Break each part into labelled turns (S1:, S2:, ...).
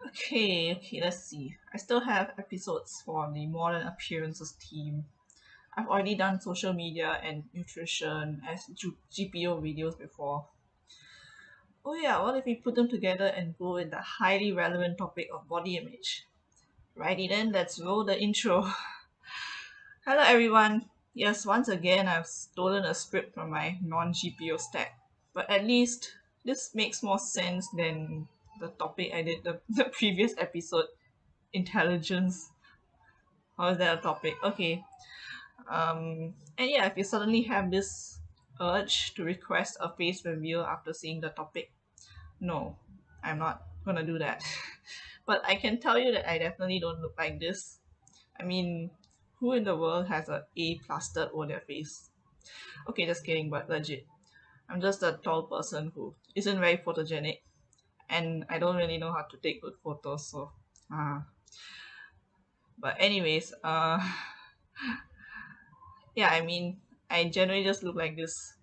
S1: Okay, let's see. I still have episodes for the modern appearances team. I've already done social media and nutrition as GPO videos before. Oh yeah, what if we put them together and go with the highly relevant topic of body image? Righty then, let's roll the intro. Hello everyone. Yes, once again I've stolen a script from my non-GPO stack. But at least this makes more sense than the topic I did the previous episode, intelligence. How is that a topic? Okay. And yeah, if you suddenly have this urge to request a face reveal after seeing the topic, no, I'm not gonna do that. But I can tell you that I definitely don't look like this. I mean, who in the world has A plastered over their face? Okay, just kidding, but legit. I'm just a tall person who isn't very photogenic, and I don't really know how to take good photos, so but anyways, yeah, I mean, I generally just look like this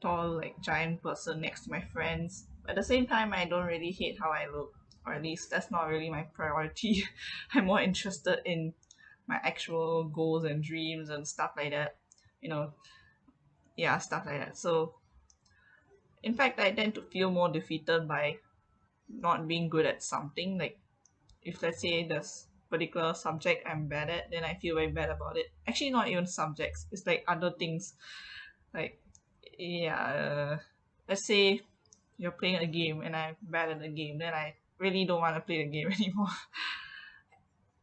S1: tall, like giant person next to my friends. But at the same time, I don't really hate how I look, or at least that's not really my priority. I'm more interested in my actual goals and dreams and stuff like that. You know, yeah, stuff like that. So, in fact, I tend to feel more defeated by not being good at something. Like, if let's say there's particular subject I'm bad at, then I feel very bad about it. Actually, not even subjects. It's like other things. Like, yeah, let's say you're playing a game and I'm bad at the game, then I really don't want to play the game anymore.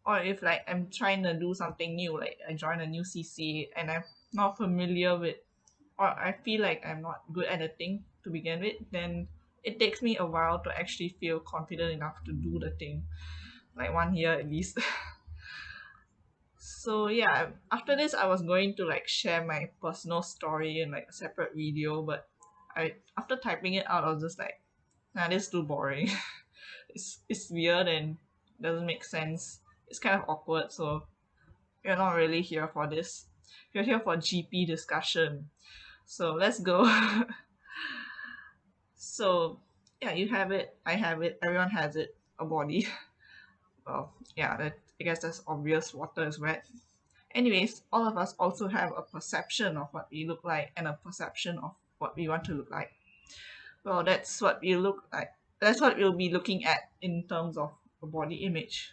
S1: Or if like I'm trying to do something new, like I join a new CC and I'm not familiar with, or I feel like I'm not good at a thing to begin with, then it takes me a while to actually feel confident enough to do the thing, like 1 year at least. So yeah, after this I was going to like share my personal story in like a separate video, but I after typing it out I was just like, nah, this is too boring. It's weird and doesn't make sense. It's kind of awkward, so you're not really here for this. You're here for GP discussion. So let's go. So yeah, you have it, I have it, everyone has it, a body. Well, yeah, I guess that's obvious, water is wet. Anyways, all of us also have a perception of what we look like and a perception of what we want to look like. Well, that's what we look like. That's what we'll be looking at in terms of a body image.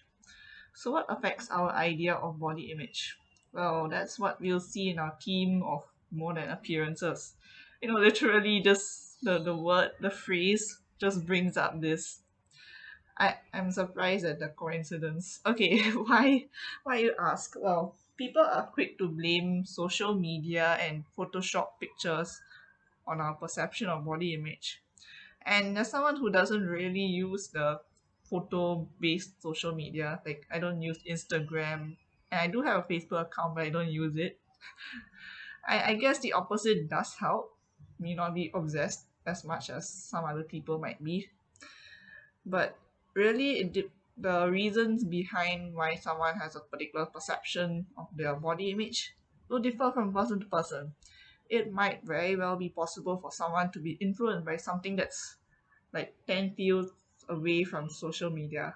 S1: So, what affects our idea of body image? Well, that's what we'll see in our theme of more than appearances. Literally, just the word, the phrase just brings up this. I'm surprised at the coincidence. Okay, why you ask? Well, people are quick to blame social media and Photoshop pictures on our perception of body image. And as someone who doesn't really use the photo based social media, like I don't use Instagram, and I do have a Facebook account, but I don't use it. I guess the opposite does help me not be obsessed as much as some other people might be. But really, the reasons behind why someone has a particular perception of their body image will differ from person to person. It might very well be possible for someone to be influenced by something that's like 10 fields away from social media.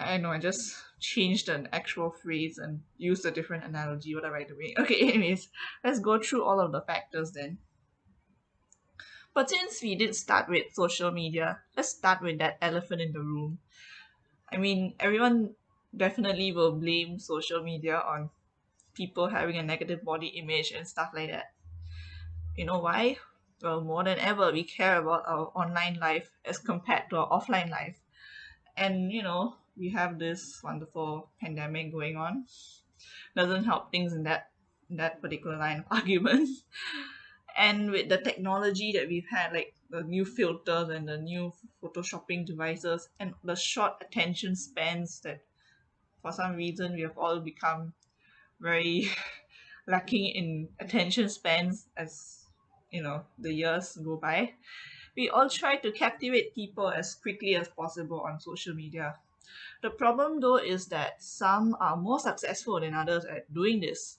S1: I know, I just changed an actual phrase and used a different analogy. What am I doing? Okay, anyways, let's go through all of the factors then. But since we did start with social media, let's start with that elephant in the room. I mean, everyone definitely will blame social media on people having a negative body image and stuff like that. You know why? Well, more than ever, we care about our online life as compared to our offline life. And, we have this wonderful pandemic going on. Doesn't help things in that particular line of argument. And with the technology that we've had, like the new filters and the new photoshopping devices and the short attention spans that for some reason we have all become very lacking in attention spans as the years go by. We all try to captivate people as quickly as possible on social media. The problem though is that some are more successful than others at doing this.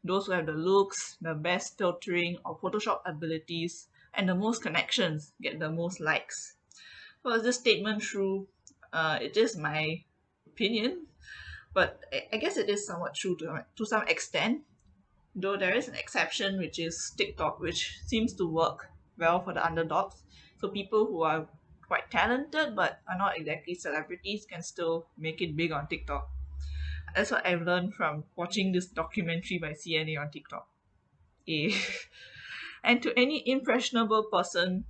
S1: Those who have the looks, the best filtering or Photoshop abilities, and the most connections get the most likes. Well, is this statement true? It is my opinion, but I guess it is somewhat true to some extent. Though there is an exception, which is TikTok, which seems to work well for the underdogs. So people who are quite talented but are not exactly celebrities can still make it big on TikTok. That's what I've learned from watching this documentary by CNA on TikTok. Eh. And to any impressionable person,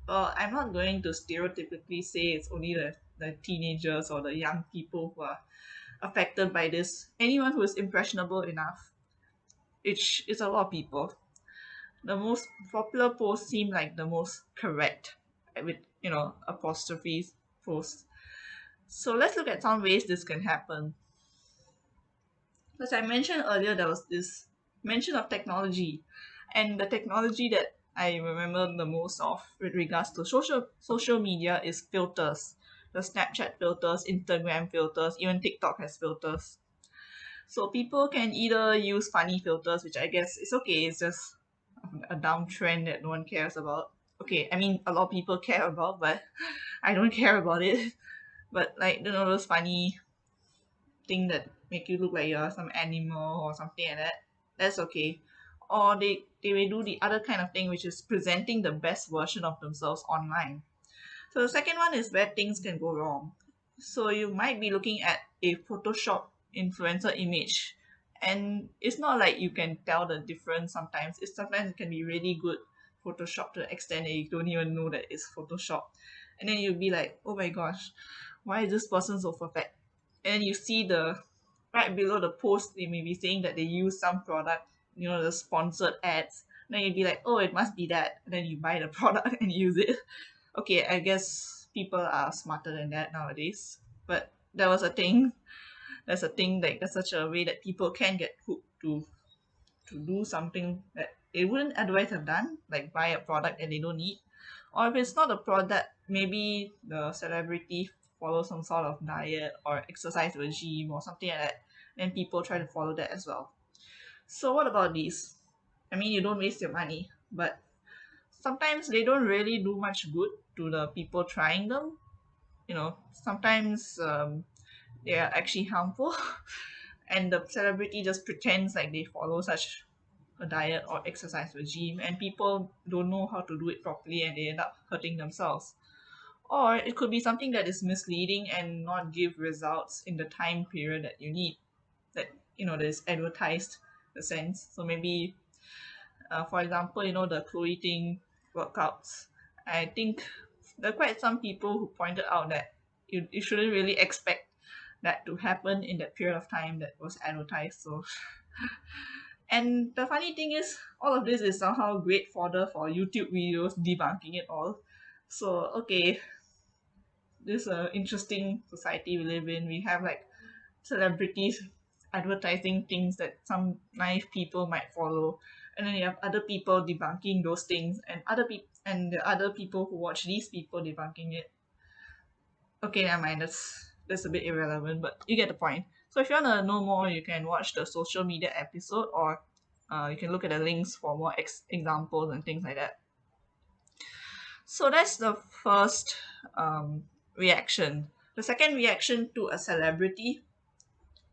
S1: well, I'm not going to stereotypically say it's only the teenagers or the young people who are affected by this. Anyone who is impressionable enough, which is a lot of people. The most popular posts seem like the most correct, with apostrophes posts. So let's look at some ways this can happen. As I mentioned earlier, there was this mention of technology, and the technology that I remember the most of with regards to social media is filters. The Snapchat filters, Instagram filters, even TikTok has filters. So people can either use funny filters, which I guess is okay, it's just a dumb trend that no one cares about. Okay, I mean a lot of people care about, but I don't care about it. But like those funny thing that make you look like you're some animal or something like that, that's okay. Or they may do the other kind of thing, which is presenting the best version of themselves online. So the second one is where things can go wrong. So you might be looking at a Photoshop influencer image, and it's not like you can tell the difference sometimes. Sometimes it can be really good Photoshop to the extent that you don't even know that it's Photoshop. And then you'll be like, oh my gosh, why is this person so perfect? And then you see the right below the post, they may be saying that they use some product, the sponsored ads. Then you'd be like, oh, it must be that. And then you buy the product and use it. Okay, I guess people are smarter than that nowadays. But there was a thing. There's a thing like there's such a way that people can get hooked to do something that they wouldn't otherwise have done, like buy a product that they don't need. Or if it's not a product, maybe the celebrity follows some sort of diet or exercise regime or something like that, and people try to follow that as well. So what about these? I mean, you don't waste your money, but sometimes they don't really do much good to the people trying them. Sometimes they are actually harmful, and the celebrity just pretends like they follow such a diet or exercise regime, and people don't know how to do it properly and they end up hurting themselves. Or it could be something that is misleading and not give results in the time period that you need, that is advertised the sense. So maybe for example, the Chloe Ting workouts. I think there are quite some people who pointed out that you shouldn't really expect that to happen in that period of time that was advertised. So, and the funny thing is, all of this is somehow great fodder for YouTube videos debunking it all. So, okay, this is an interesting society we live in. We have like celebrities advertising things that some naive people might follow, and then you have other people debunking those things, and the other people who watch these people debunking it. Okay, never mind. That's a bit irrelevant, but you get the point. So if you wanna know more, you can watch the social media episode, or you can look at the links for more examples and things like that. So that's the first reaction. The second reaction to a celebrity,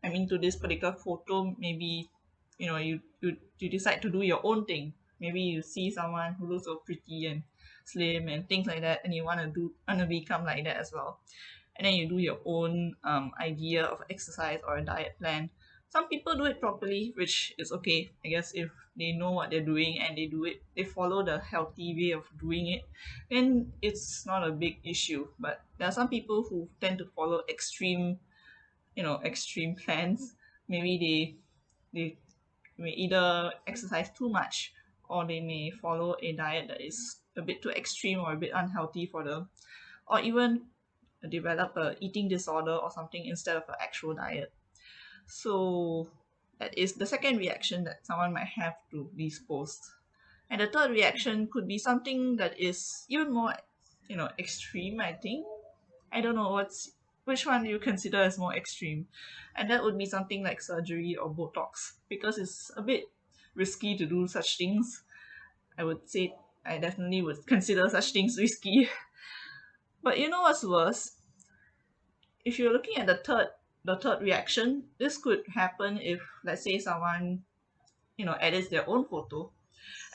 S1: I mean, to this particular photo, maybe you decide to do your own thing. Maybe you see someone who looks so pretty and slim and things like that, and you want to become like that as well. And then you do your own idea of exercise or a diet plan. Some people do it properly, which is okay. I guess if they know what they're doing and they follow the healthy way of doing it, then it's not a big issue. But there are some people who tend to follow extreme plans. Maybe they may either exercise too much, or they may follow a diet that is a bit too extreme or a bit unhealthy for them, or even develop a eating disorder or something instead of an actual diet. So that is the second reaction that someone might have to these posts. And the third reaction could be something that is even more extreme, I think. I don't know which one you consider as more extreme. And that would be something like surgery or Botox, because it's a bit risky to do such things. I would say I definitely would consider such things risky. But you know what's worse? If you're looking at the third reaction, this could happen if, let's say, someone edits their own photo,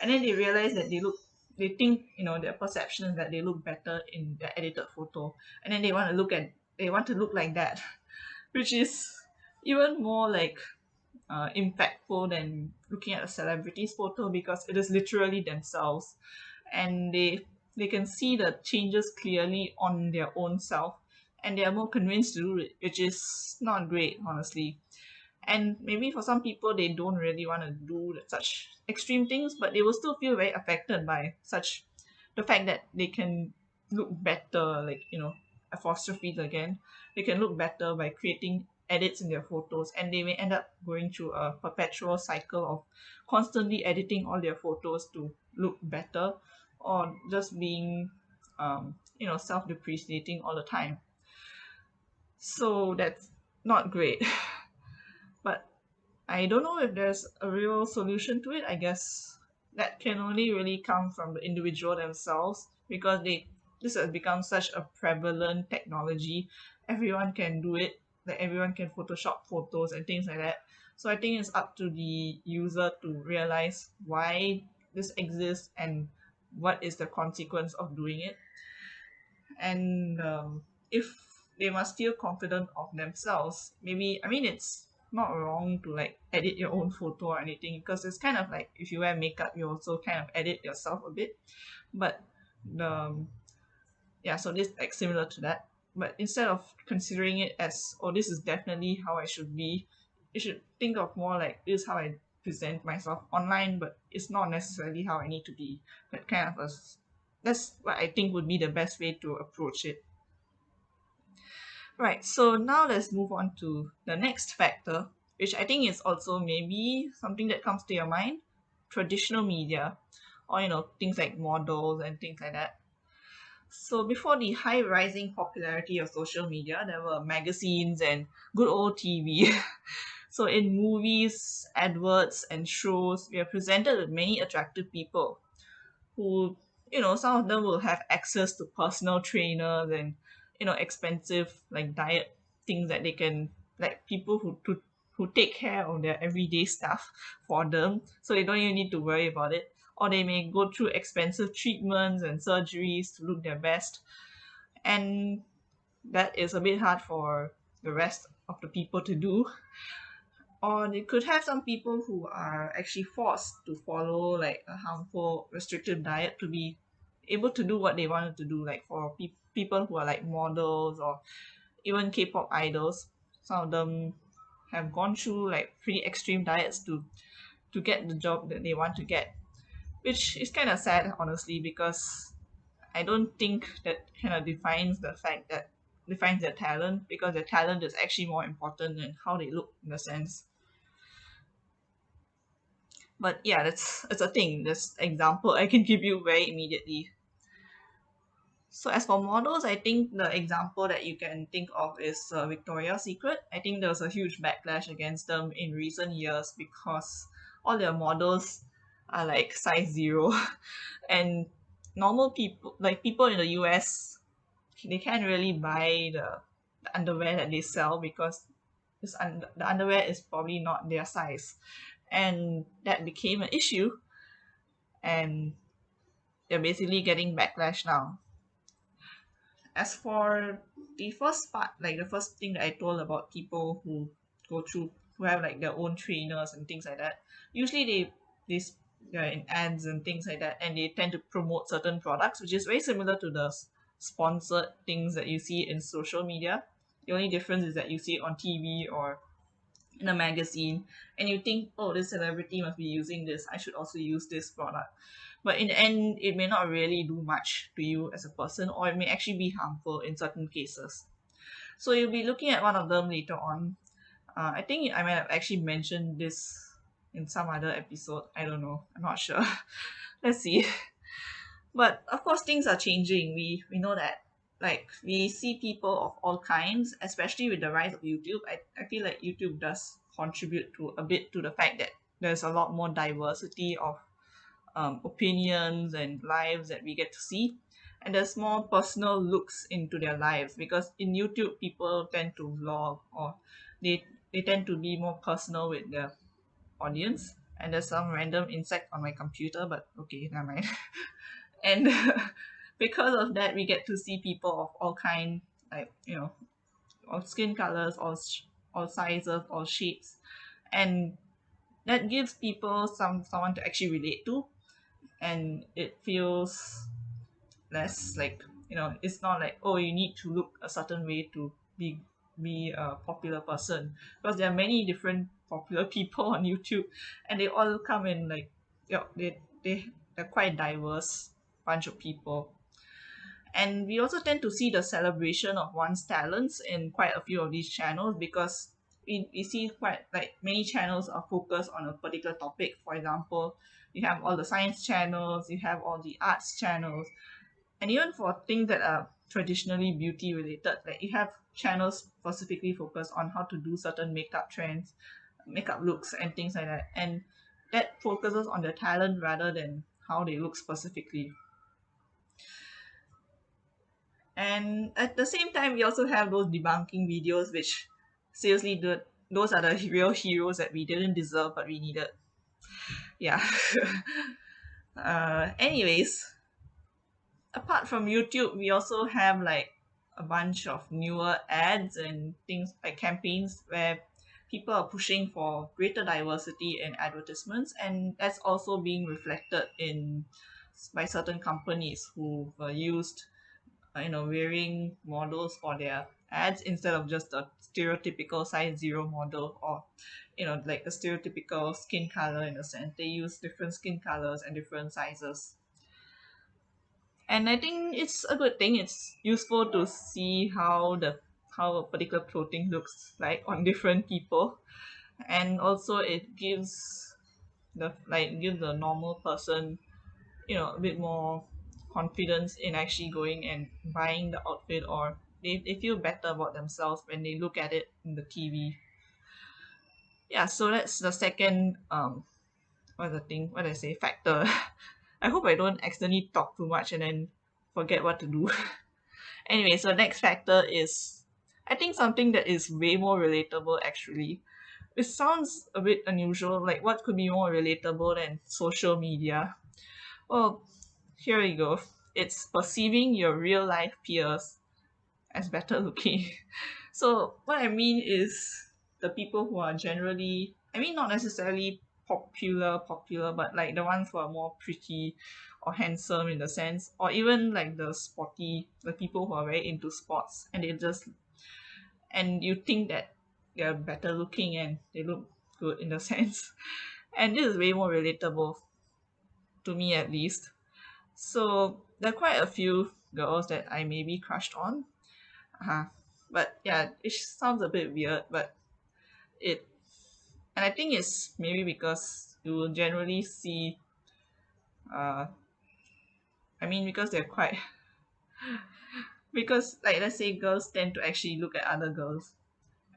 S1: and then they realize that they think, their perception is that they look better in their edited photo, and then they want to look like that, which is even more like impactful than looking at a celebrity's photo, because it is literally themselves, and they can see the changes clearly on their own self, and they are more convinced to do it, which is not great, honestly. And maybe for some people, they don't really want to do such extreme things, but they will still feel very affected by such the fact that they can look better, like, apostrophes again. They can look better by creating edits in their photos, and they may end up going through a perpetual cycle of constantly editing all their photos to look better, or just being self-depreciating all the time. So that's not great. But I don't know if there's a real solution to it. I guess that can only really come from the individual themselves, because this has become such a prevalent technology. Everyone can do it. Like, everyone can Photoshop photos and things like that. So I think it's up to the user to realize why this exists and what is the consequence of doing it. And if they must feel confident of themselves, maybe, I mean, it's not wrong to like edit your own photo or anything, because it's kind of like if you wear makeup, you also kind of edit yourself a bit. But the yeah, so this like similar to that. But instead of considering it as, oh, this is definitely how I should be, you should think of more like, this is how I present myself online, but it's not necessarily how I need to be. That kind of that's what I think would be the best way to approach it. Right, so now let's move on to the next factor, which I think is also maybe something that comes to your mind: traditional media, or things like models and things like that. So before the high rising popularity of social media, there were magazines and good old TV. So in movies, adverts, and shows, we are presented with many attractive people who, some of them will have access to personal trainers and, expensive like diet things that they can, like people who take care of their everyday stuff for them, so they don't even need to worry about it. Or they may go through expensive treatments and surgeries to look their best. And that is a bit hard for the rest of the people to do. Or they could have some people who are actually forced to follow like a harmful restrictive diet to be able to do what they wanted to do, like for people who are like models or even K-pop idols. Some of them have gone through like pretty extreme diets to get the job that they want to get, which is kind of sad, honestly, because I don't think that kind of defines their talent, because their talent is actually more important than how they look, in a sense. But yeah, that's a thing. This example I can give you very immediately. So as for models, I think the example that you can think of is Victoria's Secret. I think there was a huge backlash against them in recent years because all their models are like size zero, and normal people, like people in the US, they can't really buy the underwear that they sell, because the underwear is probably not their size, and that became an issue, and they're basically getting backlash now. As for the first part, like the first thing that I told about people who go through, who have like their own trainers and things like that, usually they're in ads and things like that, and they tend to promote certain products, which is very similar to the sponsored things that you see in social media. The only difference is that you see it on TV or in a magazine, and you think, oh, this celebrity must be using this, I should also use this product. But in the end, it may not really do much to you as a person, or it may actually be harmful in certain cases. So you'll be looking at one of them later on. I think I might have actually mentioned this in some other episode. I don't know, I'm not sure. Let's see. But of course, things are changing. We know that. Like, we see people of all kinds, especially with the rise of YouTube. I feel like YouTube does contribute to a bit to the fact that there's a lot more diversity of opinions and lives that we get to see. and there's more personal looks into their lives, because in YouTube people tend to vlog, or they tend to be more personal with their audience. And there's some random insect on my computer, but okay, never mind. And because of that, we get to see people of all kind, like, all skin colors, all sizes, all shapes, and that gives people someone to actually relate to, and it feels less like, it's not like, oh, you need to look a certain way to be a popular person, because there are many different popular people on YouTube, and they all come in like, they're quite diverse bunch of people. And we also tend to see the celebration of one's talents in quite a few of these channels, because we see quite like many channels are focused on a particular topic. For example, you have all the science channels, you have all the arts channels, and even for things that are traditionally beauty related, like you have channels specifically focused on how to do certain makeup trends, makeup looks, and things like that. And that focuses on their talent rather than how they look specifically. And at the same time, we also have those debunking videos, which seriously, those are the real heroes that we didn't deserve but we needed. Yeah. Anyways, apart from YouTube, we also have like a bunch of newer ads and things like campaigns where people are pushing for greater diversity in advertisements, and that's also being reflected in by certain companies who used wearing models for their ads instead of just a stereotypical size zero model, or like a stereotypical skin color. In a sense, they use different skin colors and different sizes, and I think it's a good thing. It's useful to see how a particular clothing looks like on different people, and also it gives the normal person a bit more confidence in actually going and buying the outfit, or they feel better about themselves when they look at it in the TV. Yeah, so that's the second what did I say, factor. I hope I don't accidentally talk too much and then forget what to do. Anyway, so next factor is, I think, something that is way more relatable actually. It sounds a bit unusual, like what could be more relatable than social media? Well, here we go. It's perceiving your real life peers as better looking. So what I mean is the people who are generally, I mean, not necessarily popular, but like the ones who are more pretty or handsome in the sense, or even like the people who are very into sports, and you think that they're better looking and they look good in the sense. And this is way more relatable to me, at least. So there are quite a few girls that I maybe crushed on. Uh-huh. But yeah, it sounds a bit weird, but it and I think it's maybe because you will generally see uh I mean, because they're quite because, like, let's say girls tend to actually look at other girls,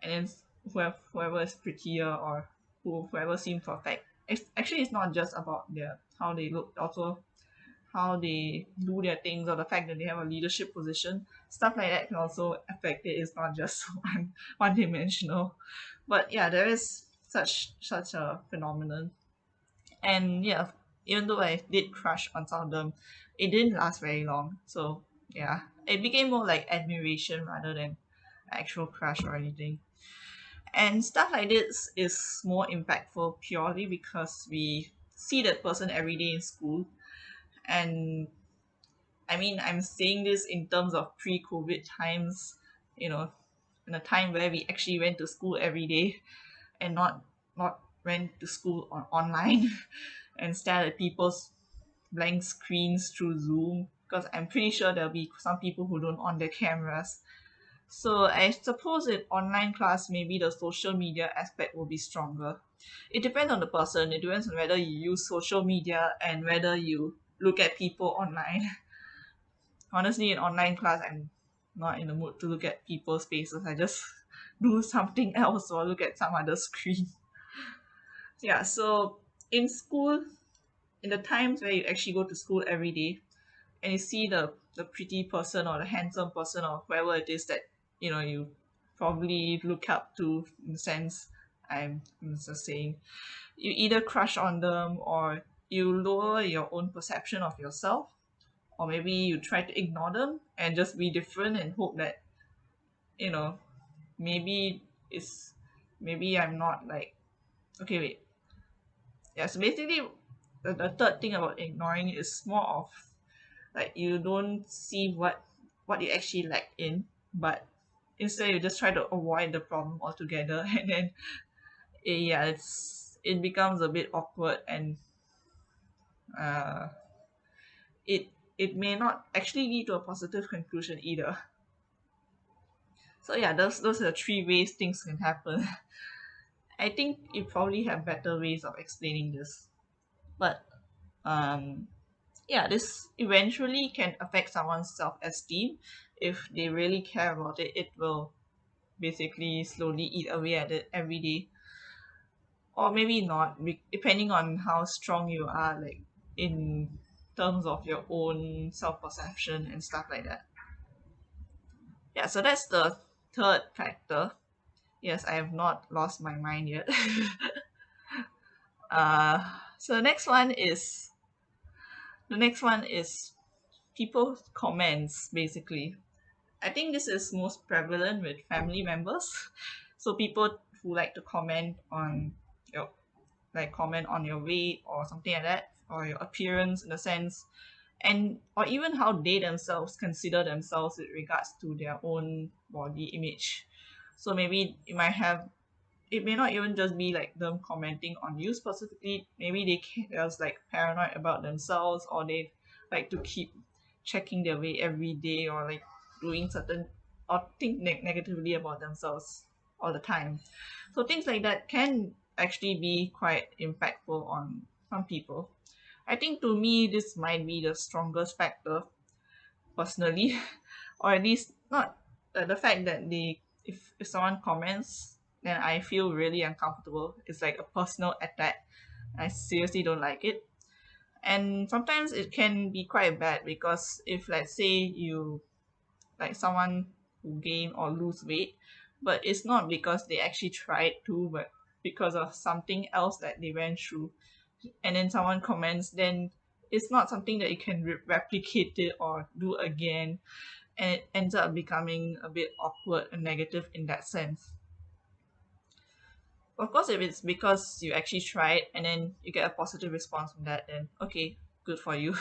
S1: and then whoever is prettier, or whoever seems perfect. It's not just about their how they look, also how they do their things, or the fact that they have a leadership position. Stuff like that can also affect it. It's not just one dimensional. But yeah, there is such a phenomenon. And yeah, even though I did crush on some of them, it didn't last very long. So yeah, it became more like admiration rather than actual crush or anything. And stuff like this is more impactful purely because we see that person every day in school. And I mean, I'm saying this in terms of pre-COVID times, you know, in a time where we actually went to school every day, and not went to school online and stare at people's blank screens through Zoom, because I'm pretty sure there'll be some people who don't on their cameras. So I suppose in online class, maybe the social media aspect will be stronger. It depends on the person. It depends on whether you use social media and whether you look at people online. Honestly, in online class, I'm not in the mood to look at people's faces. I just do something else or look at some other screen. Yeah, so in school, in the times where you actually go to school every day and you see the the pretty person or the handsome person or whoever it is that you probably look up to, in a sense. I'm just saying, you either crush on them, or you lower your own perception of yourself, or maybe you try to ignore them and just be different and hope that you know maybe it's maybe I'm not like, okay, wait. Yeah, so basically the third thing about ignoring is more of like you don't see what you actually lack in, but instead you just try to avoid the problem altogether. And then yeah, it becomes a bit awkward, and uh it it may not actually lead to a positive conclusion either. So yeah, those are the three ways things can happen. I think you probably have better ways of explaining this, but um yeah, this eventually can affect someone's self-esteem. If they really care about it, it will basically slowly eat away at it every day. Or maybe not, depending on how strong you are, like in terms of your own self-perception and stuff like that. Yeah, so that's the third factor. Yes, I have not lost my mind yet. uh so the next one is people's comments, basically. I think this is most prevalent with family members. So people who like to your comment on your weight or something like that, or your appearance in a sense, and or even how they themselves consider themselves with regards to their own body image. So maybe it may not even just be like them commenting on you specifically. Maybe they're just like paranoid about themselves, or they like to keep checking their weight every day, or like doing certain, or think negatively about themselves all the time. So things like that can actually be quite impactful on some people. I think to me this might be the strongest factor personally, or at least not the fact that if someone comments, then I feel really uncomfortable. It's like a personal attack. I seriously don't like it. And sometimes it can be quite bad, because if, let's say, you like someone who gain or lose weight, but it's not because they actually tried to, but because of something else that they went through, and then someone comments, then it's not something that you can replicate it or do again, and it ends up becoming a bit awkward and negative in that sense. Of course, if it's because you actually tried and then you get a positive response from that, then okay, good for you.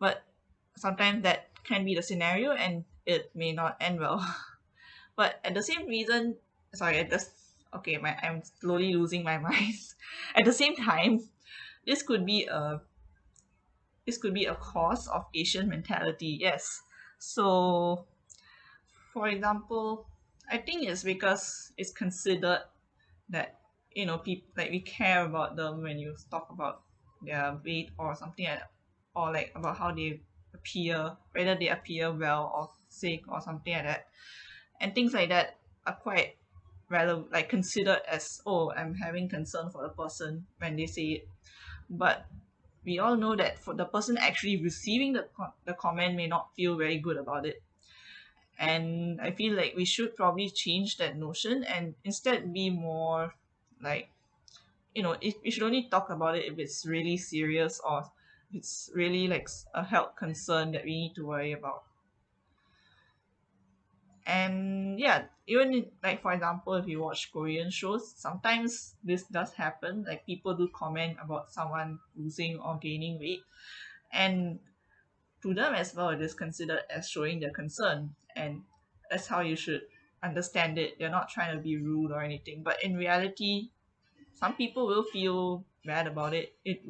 S1: But sometimes that can be the scenario, and it may not end well. But at the same reason, sorry, I'm slowly losing my mind. At the same time, this could be a this could be a cause of Asian mentality. Yes. So, for example, I think it's because it's considered that people, like, we care about them when you talk about their weight or something like that, or like about how they appear, whether they appear well or sick or something like that, and things like that are quite rather like considered as, oh, I'm having concern for the person when they say it. But we all know that for the person actually receiving the comment may not feel very good about it. And I feel like we should probably change that notion and instead be more like, if we should only talk about it if it's really serious, or if it's really like a health concern that we need to worry about. And yeah, even like, for example, if you watch Korean shows, sometimes this does happen. Like, people do comment about someone losing or gaining weight, and to them as well, it is considered as showing their concern, and that's how you should understand it. They're not trying to be rude or anything, but in reality, some people will feel bad about it. It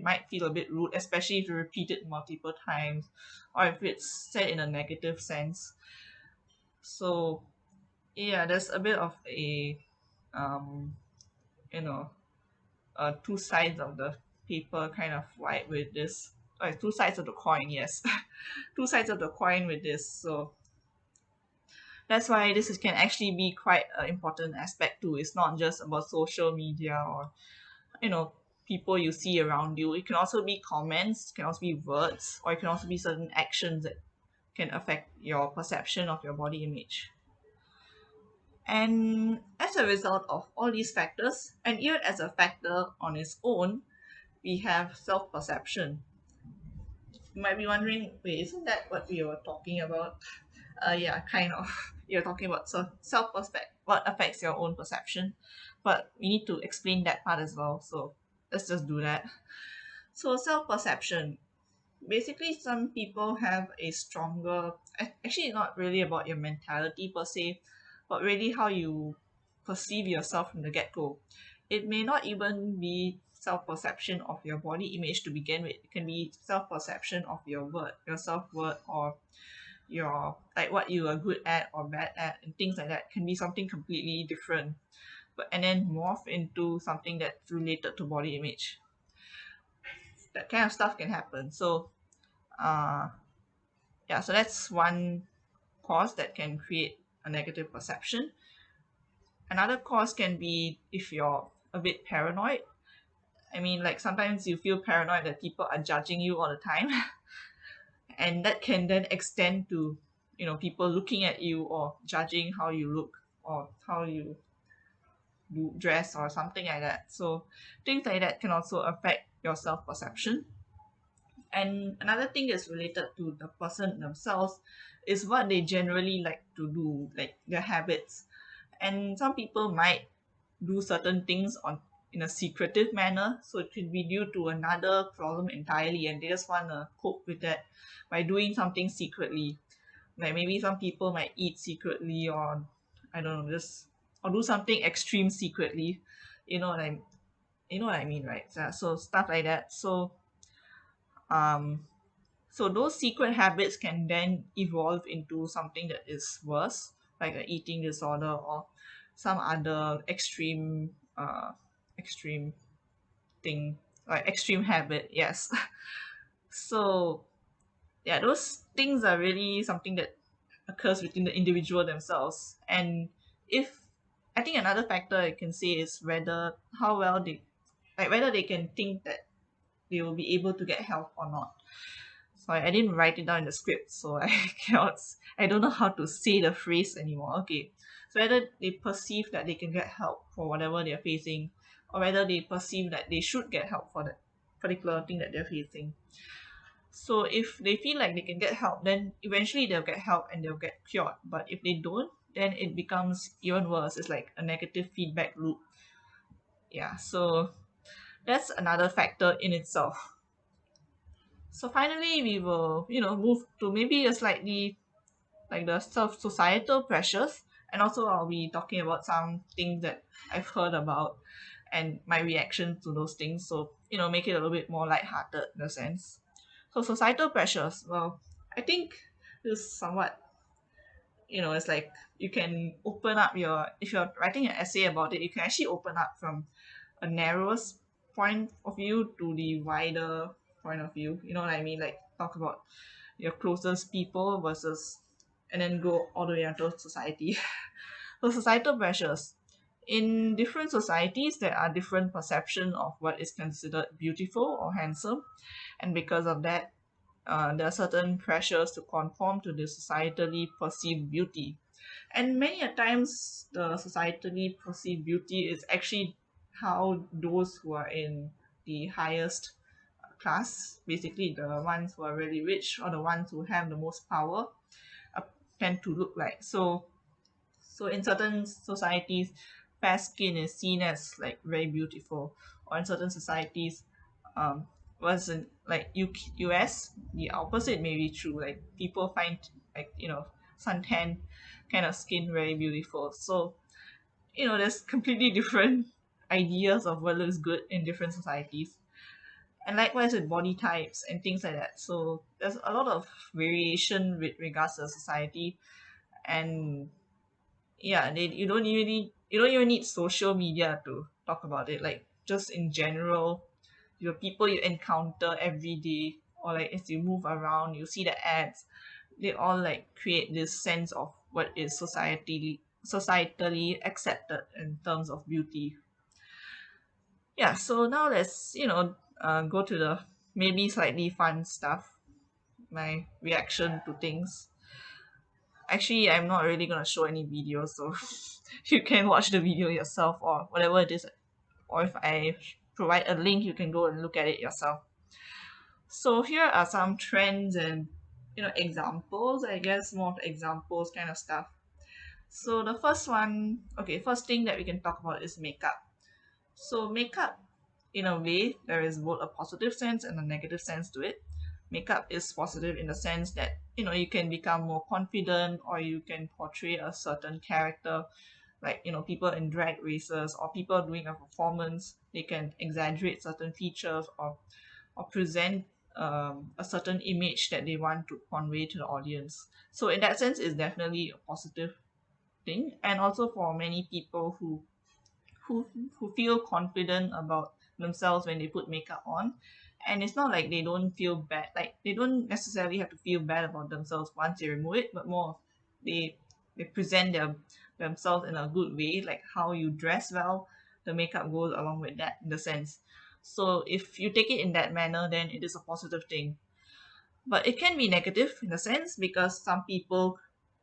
S1: might feel a bit rude, especially if you repeat it multiple times, or if it's said in a negative sense. So yeah, there's a bit of a um you know two sides of the paper kind of vibe with this. Two sides of the coin, yes. Two sides of the coin with this. So that's why can actually be quite an important aspect too. It's not just about social media, or you know people you see around you. It can also be comments, it can also be words, or it can also be certain actions that can affect your perception of your body image. And as a result of all these factors, and even as a factor on its own, we have self-perception. You might be wondering, wait, isn't that what we were talking about? Yeah, kind of. You're talking about self-perspective, what affects your own perception, but we need to explain that part as well. So let's just do that. So self-perception. Basically, some people have a stronger, actually not really about your mentality per se, but really how you perceive yourself from the get-go. It may not even be self-perception of your body image to begin with. It can be self-perception of your self-worth, or your, like, what you are good at or bad at, and things like that can be something completely different, but and then morph into something that's related to body image. That kind of stuff can happen. So uh yeah, so that's one cause that can create a negative perception. Another cause can be if you're a bit paranoid. I mean, like, sometimes you feel paranoid that people are judging you all the time, and that can then extend to, people looking at you or judging how you look or how you do dress or something like that. So things like that can also affect your self perception. And another thing that's related to the person themselves is what they generally like to do, like their habits. And some people might do certain things in a secretive manner, so it could be due to another problem entirely, and they just want to cope with that by doing something secretly. Like, maybe some people might eat secretly, or I don't know, just, or do something extreme secretly. You know what I you know what I mean, right? So stuff like that. Um so those secret habits can then evolve into something that is worse, like an eating disorder or some other extreme thing, like extreme habit. Yes. So yeah, those things are really something that occurs within the individual themselves. And if I think another factor I can say is whether how well they, like, whether they can think that they will be able to get help or not. Sorry, I didn't write it down in the script, so I I don't know how to say the phrase anymore. Okay. So whether they perceive that they can get help for whatever they're facing, or whether they perceive that they should get help for that particular thing that they're facing. So if they feel like they can get help, then eventually they'll get help and they'll get cured. But if they don't, then it becomes even worse. It's like a negative feedback loop. Yeah, so that's another factor in itself. So finally, we will, move to maybe a slightly, like, the societal pressures, and also I'll be talking about some things that I've heard about and my reaction to those things. So, make it a little bit more lighthearted in a sense. So societal pressures, well, I think is somewhat, it's like you can open up if you're writing an essay about it, you can actually open up from a narrowest point of view to the wider point of view. You know what I mean? Like, talk about your closest people versus, and then go all the way onto society. So societal pressures. In different societies, there are different perception of what is considered beautiful or handsome, and because of that, there are certain pressures to conform to the societally perceived beauty. And many a times, the societally perceived beauty is actually how those who are in the highest class, basically the ones who are really rich or the ones who have the most power, uh, tend to look like. So in certain societies, fair skin is seen as like very beautiful, or in certain societies, wasn't like US, the opposite may be true. Like, people find, like, suntan kind of skin very beautiful. So, there's completely different ideas of what looks good in different societies. And likewise with body types and things like that. So there's a lot of variation with regards to society. And yeah, you don't even need social media to talk about it. Like, just in general, your people you encounter every day, or like as you move around, you see the ads, they all like create this sense of what is societally accepted in terms of beauty. Yeah, so now let's, go to the maybe slightly fun stuff, my reaction to things. Actually, I'm not really gonna show any videos, so you can watch the video yourself or whatever it is. Or if I provide a link, you can go and look at it yourself. So here are some trends and examples. I guess more of examples kind of stuff. So the first one, okay, first thing that we can talk about is makeup. So makeup, in a way, there is both a positive sense and a negative sense to it. Makeup is positive in the sense that you can become more confident, or you can portray a certain character, like people in drag races or people doing a performance. They can exaggerate certain features or present a certain image that they want to convey to the audience. So in that sense, it's definitely a positive thing. And also for many people who who feel confident about themselves when they put makeup on, and it's not like they don't feel bad, like they don't necessarily have to feel bad about themselves once they remove it, but more of they they present themselves in a good way, like how you dress well, the makeup goes along with that in the sense. So if you take it in that manner, then it is a positive thing. But it can be negative in a sense, because some people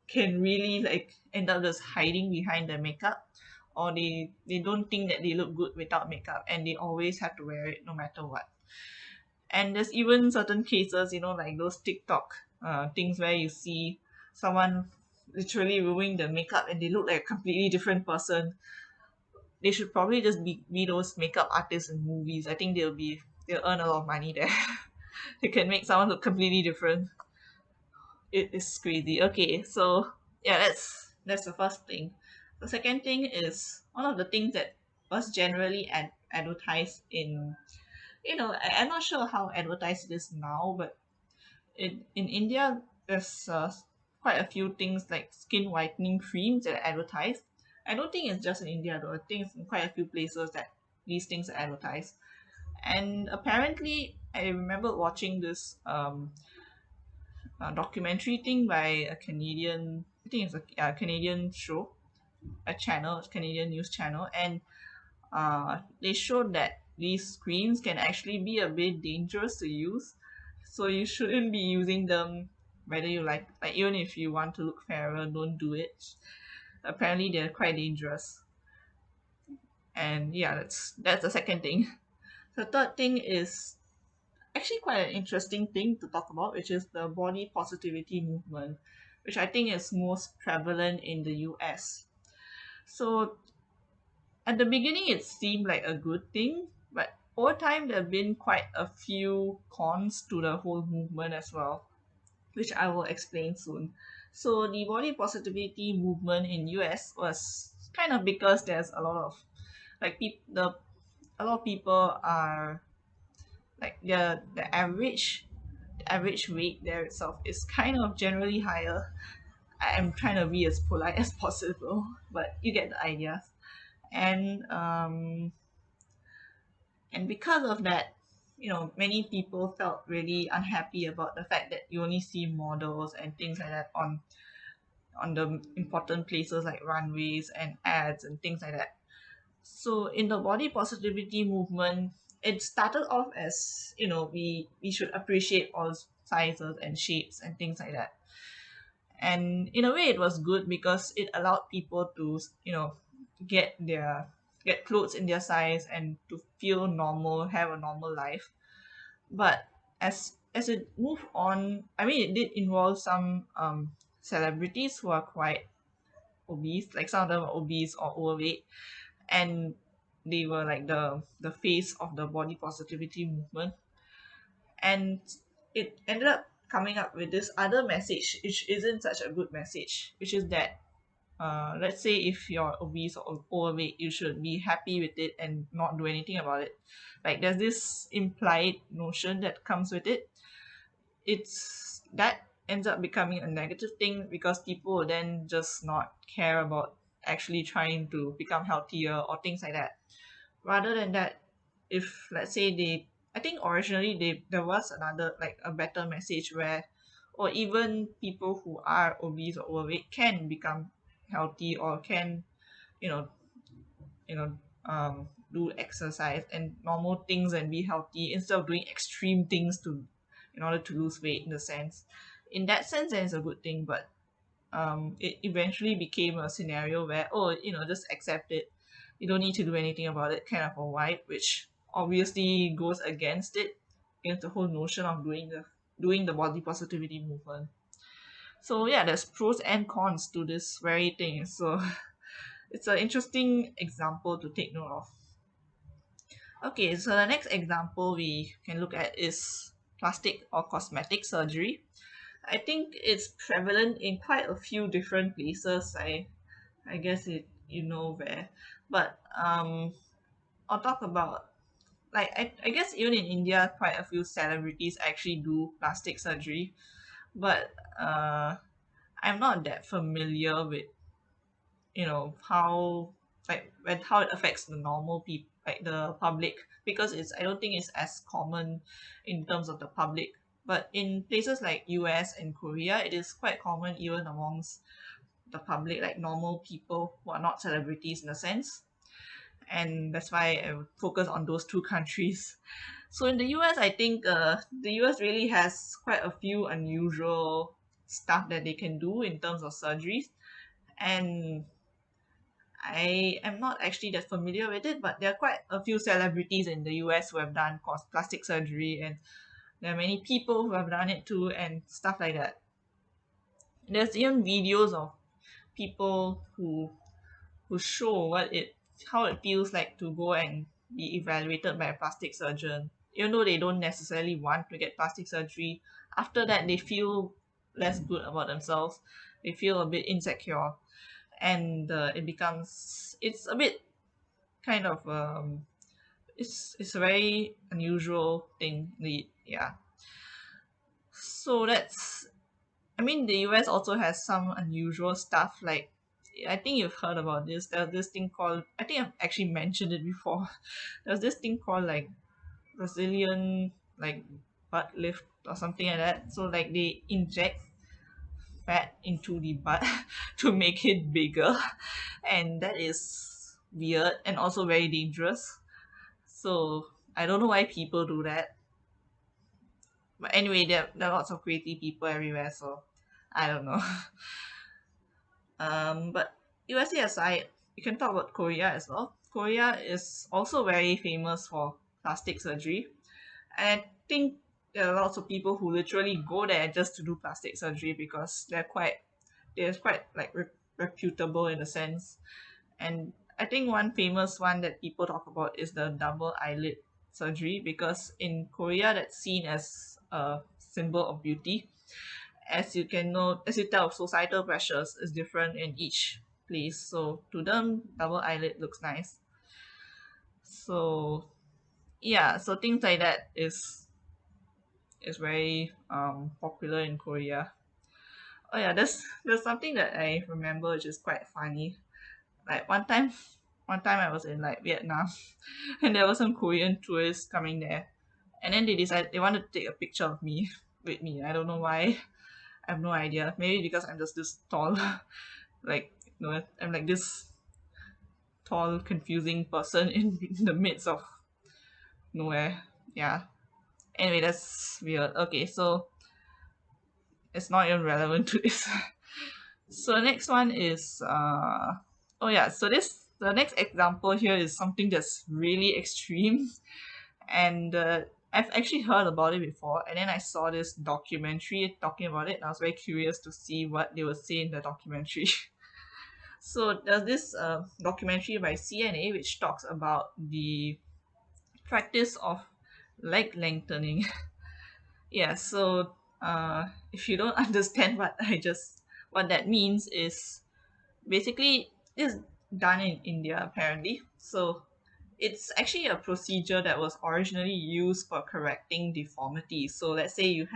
S1: can really like end up just hiding behind the makeup, or they don't think that they look good without makeup, and they always have to wear it no matter what. And there's even certain cases, like those TikTok things where you see someone literally removing the makeup and they look like a completely different person. They should probably just be those makeup artists in movies. I think they'll earn a lot of money there. They can make someone look completely different. It is crazy. Okay, so yeah, that's the first thing. The second thing is one of the things that was generally advertised in, I'm not sure how advertised it is now, but in India, there's quite a few things like skin whitening creams that are advertised. I don't think it's just in India though. I think it's in quite a few places that these things are advertised. And apparently, I remember watching this documentary thing by a Canadian, I think it's a Canadian show, a channel, a Canadian news channel, and they showed that these screens can actually be a bit dangerous to use. So you shouldn't be using them, whether you like even if you want to look fairer, don't do it. Apparently, they're quite dangerous. And yeah, that's the second thing. The third thing is actually quite an interesting thing to talk about, which is the body positivity movement, which I think is most prevalent in the US. So at the beginning, it seemed like a good thing, but over time, there have been quite a few cons to the whole movement as well, which I will explain soon. So the body positivity movement in US was kind of because there's a lot of like a lot of people are like the average weight there itself is kind of generally higher. I'm trying to be as polite as possible, but you get the idea. And because of that, many people felt really unhappy about the fact that you only see models and things like that on the important places like runways and ads and things like that. So in the body positivity movement, it started off as we should appreciate all sizes and shapes and things like that. And in a way, it was good because it allowed people to get their get clothes in their size and to feel normal, have a normal life. But as it moved on, I mean, it did involve some celebrities who are quite obese, like some of them are obese or overweight, and they were like the face of the body positivity movement. And it ended up coming up with this other message, which isn't such a good message, which is that let's say if you're obese or overweight, you should be happy with it and not do anything about it. Like there's this implied notion that comes with it. It's that ends up becoming a negative thing because people will then just not care about actually trying to become healthier or things like that. Rather than that, if let's say I think originally there was another like a better message where, or even people who are obese or overweight can become healthy or can you know you know do exercise and normal things and be healthy instead of doing extreme things to in order to lose weight, in the sense, in that sense, then it's a good thing. But it eventually became a scenario where, oh, just accept it, you don't need to do anything about it, kind of a vibe, which obviously goes against the whole notion of doing the body positivity movement. So yeah, there's pros and cons to this very thing. So it's an interesting example to take note of. Okay, so the next example we can look at is plastic or cosmetic surgery. I think it's prevalent in quite a few different places. I guess you know where, but I'll talk about, like, I guess even in India, quite a few celebrities actually do plastic surgery, but I'm not that familiar with how, like, when how it affects the normal people, like the public, because I don't think it's as common in terms of the public. But in places like US and Korea, it is quite common even amongst the public, like normal people who are not celebrities in a sense. And that's why I would focus on those two countries. So in the US, I think the US really has quite a few unusual stuff that they can do in terms of surgeries. And I am not actually that familiar with it, but there are quite a few celebrities in the US who have done plastic surgery, and there are many people who have done it too, and stuff like that. There's even videos of people who show how it feels like to go and be evaluated by a plastic surgeon. Even though they don't necessarily want to get plastic surgery, after that they feel less good about themselves. They feel a bit insecure, and it's a bit kind of it's a very unusual thing. Yeah. So that's I mean, the US also has some unusual stuff. Like, I think you've heard about this. There's this thing called, I think I've actually mentioned it before. There's this thing called, like, Brazilian, like, butt lift or something like that. So, like, they inject fat into the butt to make it bigger. And that is weird and also very dangerous. So, I don't know why people do that. But anyway, there are lots of crazy people everywhere, so I don't know. But USA aside, you can talk about Korea as well. Korea is also very famous for plastic surgery. And I think there are lots of people who literally go there just to do plastic surgery because they're quite like reputable in a sense. And I think one famous one that people talk about is the double eyelid surgery, because in Korea that's seen as a symbol of beauty. As you tell, societal pressures is different in each place. So to them, double eyelid looks nice. So yeah, so things like that is very popular in Korea. Oh yeah, there's something that I remember which is quite funny. Like one time I was in, like, Vietnam, and there were some Korean tourists coming there, and then they decided they wanted to take a picture of me with me. I don't know why. I have no idea. Maybe because I'm just this tall. Like, I'm like this tall, confusing person in the midst of nowhere. Yeah. Anyway, that's weird. Okay, so it's not even relevant to this. So the next one is oh yeah, so this the next example here is something that's really extreme, and I've actually heard about it before, and then I saw this documentary talking about it, and I was very curious to see what they would say in the documentary. So there's this documentary by CNA which talks about the practice of leg lengthening. Yeah, so if you don't understand what that means, is basically it's done in India apparently. So it's actually a procedure that was originally used for correcting deformities. So let's say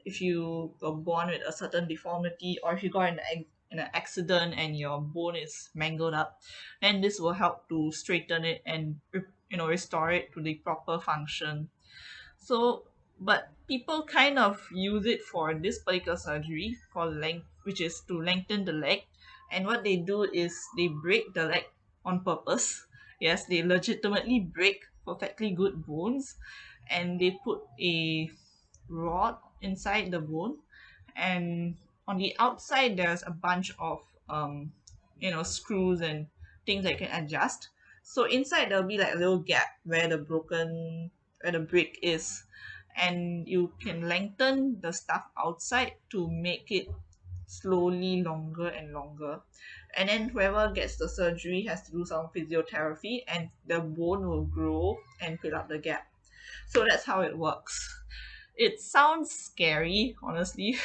S1: if you were born with a certain deformity, or if you got in an accident and your bone is mangled up, then this will help to straighten it and restore it to the proper function. So, but people kind of use it for this particular surgery called length, which is to lengthen the leg. And what they do is they break the leg on purpose. Yes, they legitimately break perfectly good bones, and they put a rod inside the bone, and on the outside there's a bunch of screws and things that you can adjust. So inside there'll be like a little gap where the brick is, and you can lengthen the stuff outside to make it slowly longer and longer. And then whoever gets the surgery has to do some physiotherapy, and the bone will grow and fill up the gap. So that's how it works. It sounds scary, honestly.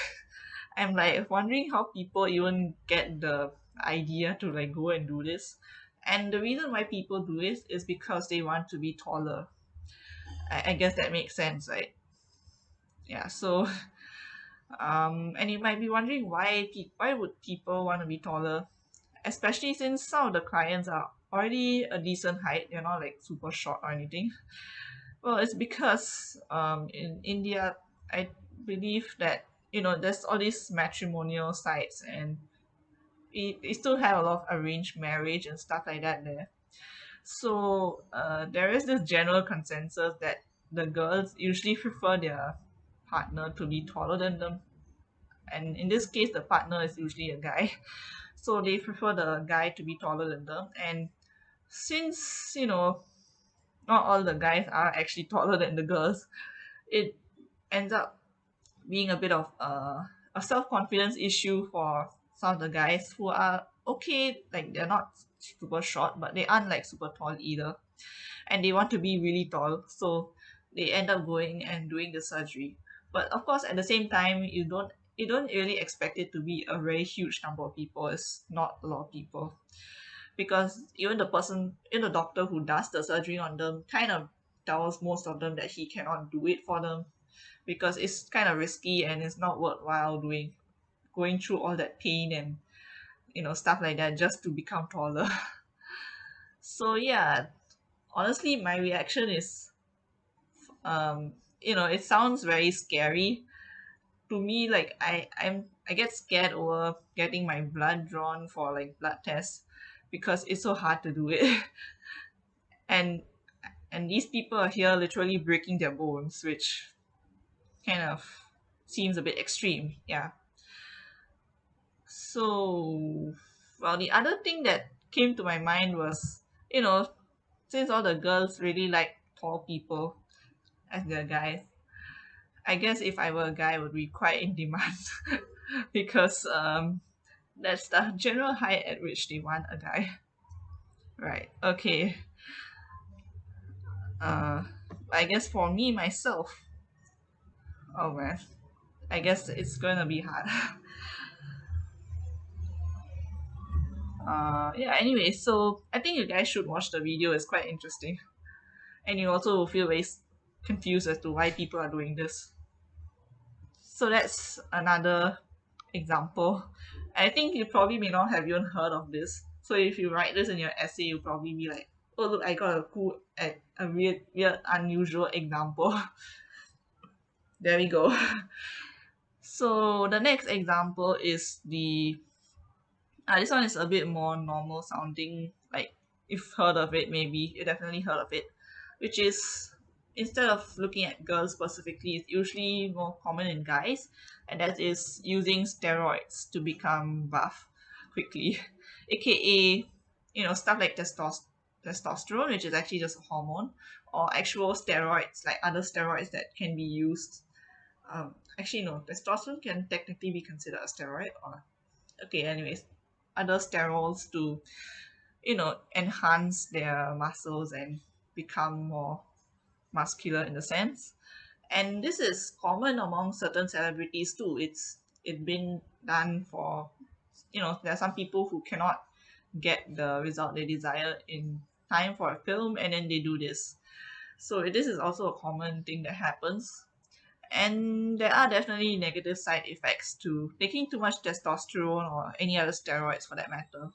S1: I'm like wondering how people even get the idea to like go and do this. And the reason why people do this is because they want to be taller. I guess that makes sense, right? Yeah. So, and you might be wondering why would people want to be taller, especially since some of the clients are already a decent height. They're not like super short or anything. Well, it's because in India, I believe that there's all these matrimonial sites, and we still have a lot of arranged marriage and stuff like that there. So there is this general consensus that the girls usually prefer their partner to be taller than them, and in this case, the partner is usually a guy. So they prefer the guy to be taller than them, and since not all the guys are actually taller than the girls, it ends up being a bit of a self-confidence issue for some of the guys who are okay, like they're not super short but they aren't like super tall either, and they want to be really tall, so they end up going and doing the surgery. But of course at the same time, you don't really expect it to be a very huge number of people. It's not a lot of people, because even the doctor who does the surgery on them kind of tells most of them that he cannot do it for them, because it's kind of risky and it's not worthwhile going through all that pain and stuff like that just to become taller. So yeah, honestly my reaction is it sounds very scary to me. Like I get scared over getting my blood drawn for like blood tests, because it's so hard to do it. and and these people are here literally breaking their bones, which kind of seems a bit extreme. Yeah. So, well, the other thing that came to my mind was, since all the girls really like tall people as their guys, I guess if I were a guy, I would be quite in demand because that's the general height at which they want a guy. Right. Okay. Uh, I guess for me myself, oh man, I guess it's gonna be hard. Yeah. Anyway, so I think you guys should watch the video. It's quite interesting, and you also will feel very confused as to why people are doing this. So that's another example. I think you probably may not have even heard of this. So if you write this in your essay, you'll probably be like, "Oh look, I got a weird, unusual example." There we go. So the next example is this one is a bit more normal sounding. Like you've heard of it, maybe you definitely heard of it, which is, instead of looking at girls specifically, it's usually more common in guys, and that is using steroids to become buff quickly, aka stuff like testosterone, which is actually just a hormone, or actual steroids like other steroids that can be used. Actually no, testosterone can technically be considered a steroid, or okay, anyways, other steroids to enhance their muscles and become more muscular in the sense. And this is common among certain celebrities too. It's been done for, there are some people who cannot get the result they desire in time for a film, and then they do this. So this is also a common thing that happens. And there are definitely negative side effects to taking too much testosterone or any other steroids for that matter.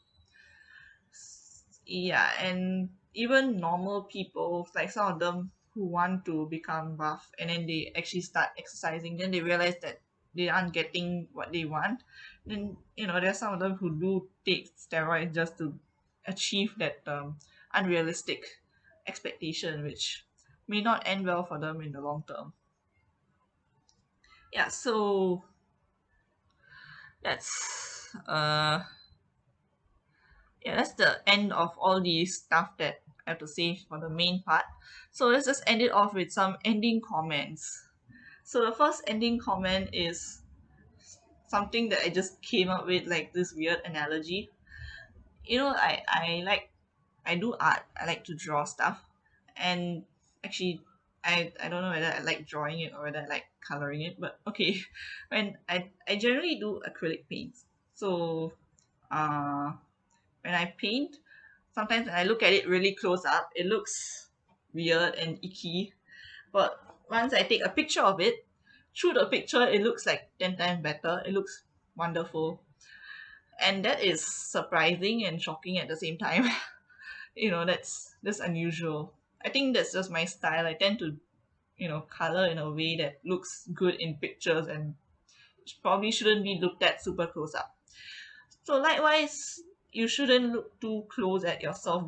S1: Yeah, and even normal people, like some of them who want to become buff and then they actually start exercising, then they realize that they aren't getting what they want. Then, there's some of them who do take steroids just to achieve that unrealistic expectation, which may not end well for them in the long term. Yeah, so that's yeah, that's the end of all the stuff that I have to say for the main part. So let's just end it off with some ending comments. So the first ending comment is something that I just came up with, like this weird analogy. I do art. I like to draw stuff, and actually, I don't know whether I like drawing it or whether I like coloring it. But okay, when I generally do acrylic paints. So uh, when I paint, sometimes when I look at it really close up, it looks weird and icky. But once I take a picture of it, through the picture, it looks like 10 times better. It looks wonderful. And that is surprising and shocking at the same time. That's unusual. I think that's just my style. I tend to, color in a way that looks good in pictures and probably shouldn't be looked at super close up. So likewise, you shouldn't look too close at yourself.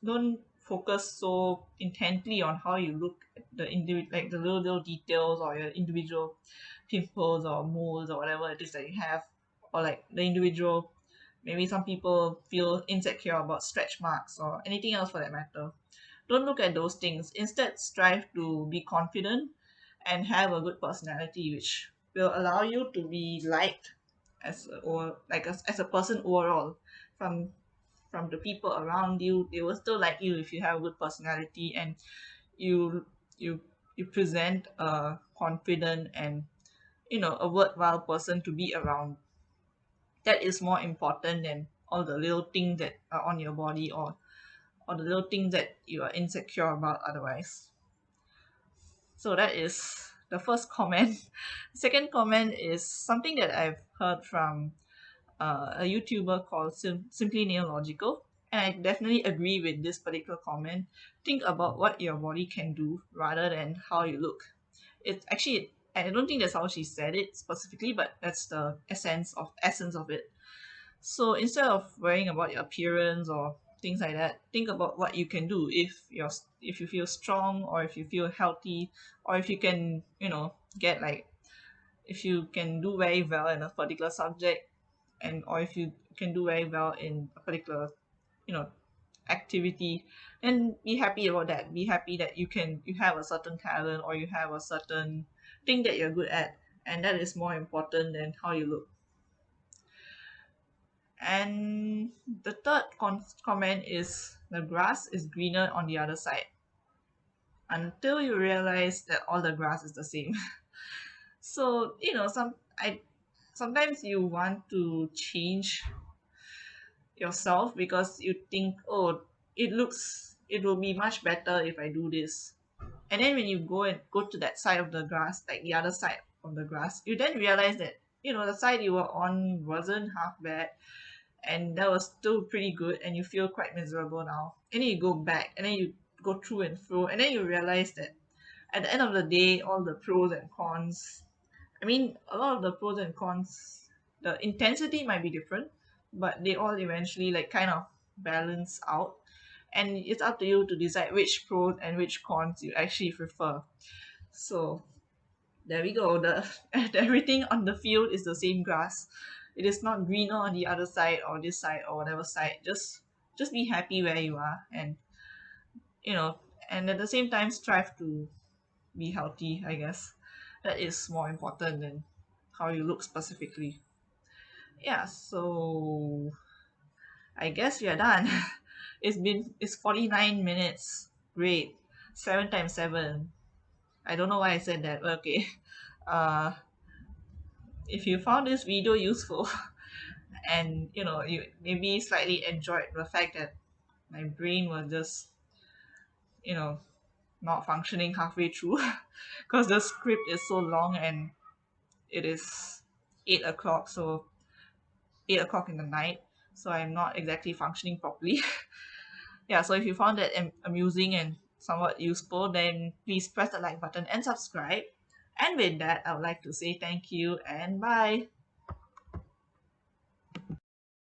S1: Don't focus so intently on how you look at like the little details or your individual pimples or moles or whatever it is that you have, or like the individual. Maybe some people feel insecure about stretch marks or anything else for that matter. Don't look at those things. Instead, strive to be confident and have a good personality, which will allow you to be liked as a person overall from the people around you. They will still like you if you have a good personality and you you you present a confident and a worthwhile person to be around. That is more important than all the little things that are on your body, or the little things that you are insecure about otherwise. So that is the first comment. Second comment is something that I've heard from a YouTuber called Simply Neological. And I definitely agree with this particular comment. Think about what your body can do rather than how you look. It's actually, I don't think that's how she said it specifically, but that's the essence of it. So instead of worrying about your appearance or things like that, think about what you can do if you feel strong, or if you feel healthy, or if you can, get like if you can do very well in a particular subject, and or if you can do very well in a particular, you know, activity, then be happy about that. Be happy that you have a certain talent, or you have a certain thing that you're good at, and that is more important than how you look. And the third comment is the grass is greener on the other side until you realize that all the grass is the same. So, sometimes you want to change yourself because you think, oh, it will be much better if I do this. And then when you go to that side of the grass, like the other side of the grass, you then realize that, the side you were on wasn't half bad, and that was still pretty good, and you feel quite miserable now. And then you go back, and then you go through and through, and then you realize that at the end of the day, all the pros and cons, I mean, a lot of the pros and cons, the intensity might be different, but they all eventually like kind of balance out. And it's up to you to decide which pros and which cons you actually prefer. So there we go. Everything on the field is the same grass. It is not greener on the other side or this side or whatever side. Just be happy where you are, and you know and at the same time strive to be healthy, I guess. That is more important than how you look specifically. Yeah, so I guess we are done. It's 49 minutes. Great. 7 times 7. I don't know why I said that, but okay. Uh if you found this video useful, and you maybe slightly enjoyed the fact that my brain was just, you know not functioning halfway through, because the script is so long, and it is 8 o'clock, so 8 o'clock in the night, so I'm not exactly functioning properly. Yeah, so if you found that amusing and somewhat useful, then please press the like button and subscribe. And with that, I would like to say thank you and bye.